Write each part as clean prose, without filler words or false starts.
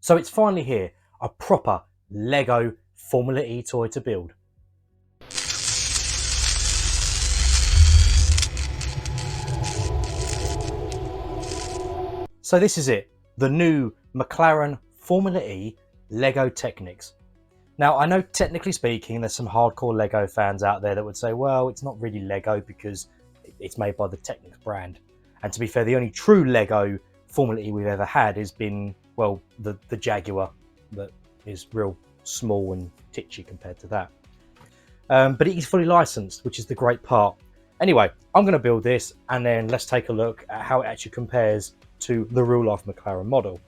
So it's finally here, a proper Lego Formula E toy to build. So this is it, the new McLaren Formula E Lego Technics. Now I know technically speaking there's some hardcore Lego fans out there that would say, well, it's not really Lego because it's made by the Technics brand. And to be fair, the only true Lego Formula E we've ever had has been, well, the Jaguar, that is real small and titchy compared to that. But it is fully licensed, which is the great part. Anyway, I'm going to build this and then let's take a look at how it actually compares to the real life McLaren model.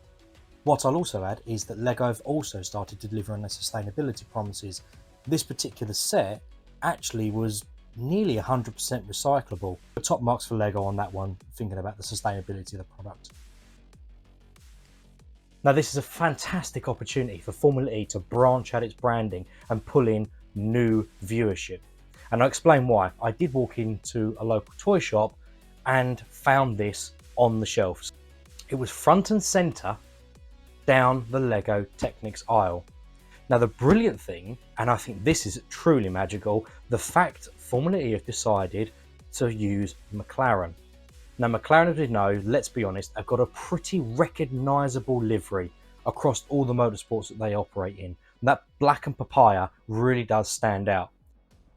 What I'll also add is that Lego have also started to deliver on their sustainability promises. This particular set actually was nearly 100% recyclable. The top marks for Lego on that one, thinking about the sustainability of the product. Now this is a fantastic opportunity for Formula E to branch out its branding and pull in new viewership. And I'll explain why. I did walk into a local toy shop and found this on the shelves. It was front and center down the Lego Technics aisle. Now the brilliant thing, and I think this is truly magical, the fact Formula E have decided to use McLaren. Now McLaren, as we know, let's be honest, have got a pretty recognisable livery across all the motorsports that they operate in. And that black and papaya really does stand out.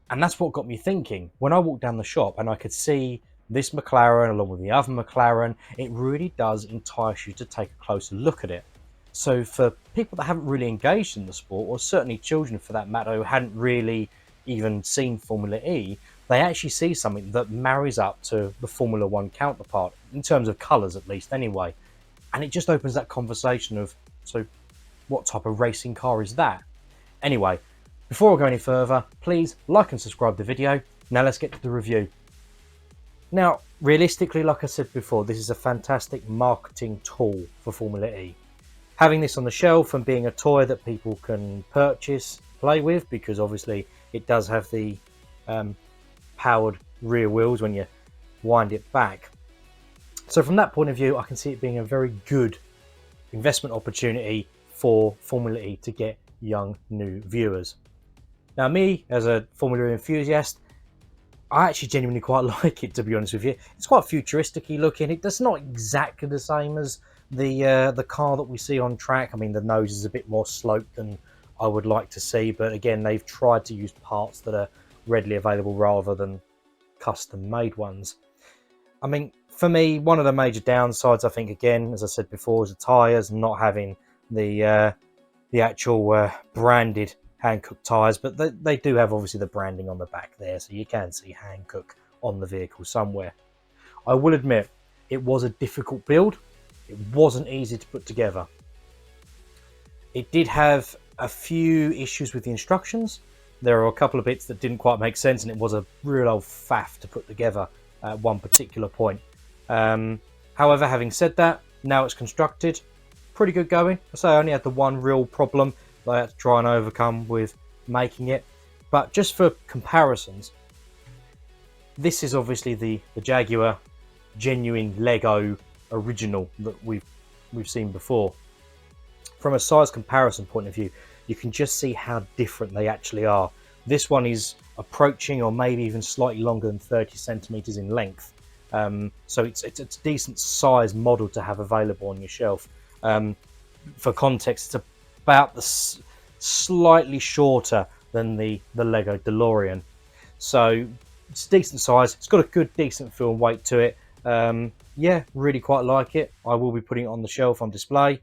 And that's what got me thinking. When I walked down the shop and I could see this McLaren along with the other McLaren, it really does entice you to take a closer look at it. So for people that haven't really engaged in the sport, or certainly children for that matter who hadn't really even seen Formula E, they actually see something that marries up to the Formula One counterpart, in terms of colours at least anyway. And it just opens that conversation of, so what type of racing car is that? Anyway, before I go any further, please like and subscribe to the video. Now let's get to the review. Now, realistically, like I said before, this is a fantastic marketing tool for Formula E. Having this on the shelf and being a toy that people can purchase, play with, because obviously it does have the powered rear wheels when you wind it back. So from that point of view, I can see it being a very good investment opportunity for Formula E to get young new viewers. Now me, as a Formula E enthusiast, I actually genuinely quite like it, to be honest with you. It's quite futuristic-y looking. It's not exactly the same as the car that we see on track. I mean, the nose is a bit more sloped than I would like to see, but again, they've tried to use parts that are readily available rather than custom-made ones. I mean, for me, one of the major downsides, I think, again, as I said before, is the tyres, not having the actual branded Hankook tyres, but they do have obviously the branding on the back there, so you can see Hankook on the vehicle somewhere. I will admit, it was a difficult build. It wasn't easy to put together. It did have a few issues with the instructions. There are a couple of bits that didn't quite make sense, and it was a real old faff to put together at one particular point. However, having said that, now it's constructed, pretty good going. I say I only had the one real problem that I had to try and overcome with making it. But just for comparisons, this is obviously the Jaguar genuine Lego original that we've seen before. From a size comparison point of view, you can just see how different they actually are. This one is approaching or maybe even slightly longer than 30 centimeters in length. So it's a decent size model to have available on your shelf. For context, it's about slightly shorter than the Lego DeLorean. So it's decent size. It's got a good, decent feel and weight to it. Yeah, really quite like it. I will be putting it on the shelf on display.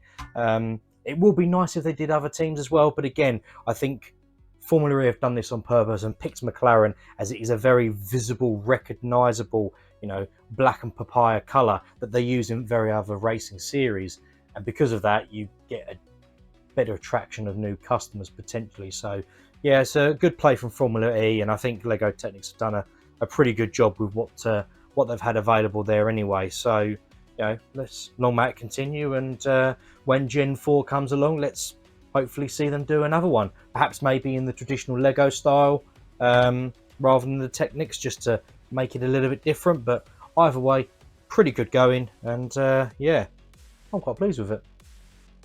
It will be nice if they did other teams as well, but again, I think Formula E have done this on purpose and picked McLaren as it is a very visible, recognisable, black and papaya colour that they use in very other racing series, and because of that, you get a better attraction of new customers potentially. So yeah, it's a good play from Formula E, and I think Lego Technics have done a pretty good job with what they've had available there anyway. So let's long may it continue, and when Gen 4 comes along, let's hopefully see them do another one, perhaps maybe in the traditional Lego style rather than the Technics, just to make it a little bit different. But either way, pretty good going, and yeah, I'm quite pleased with it.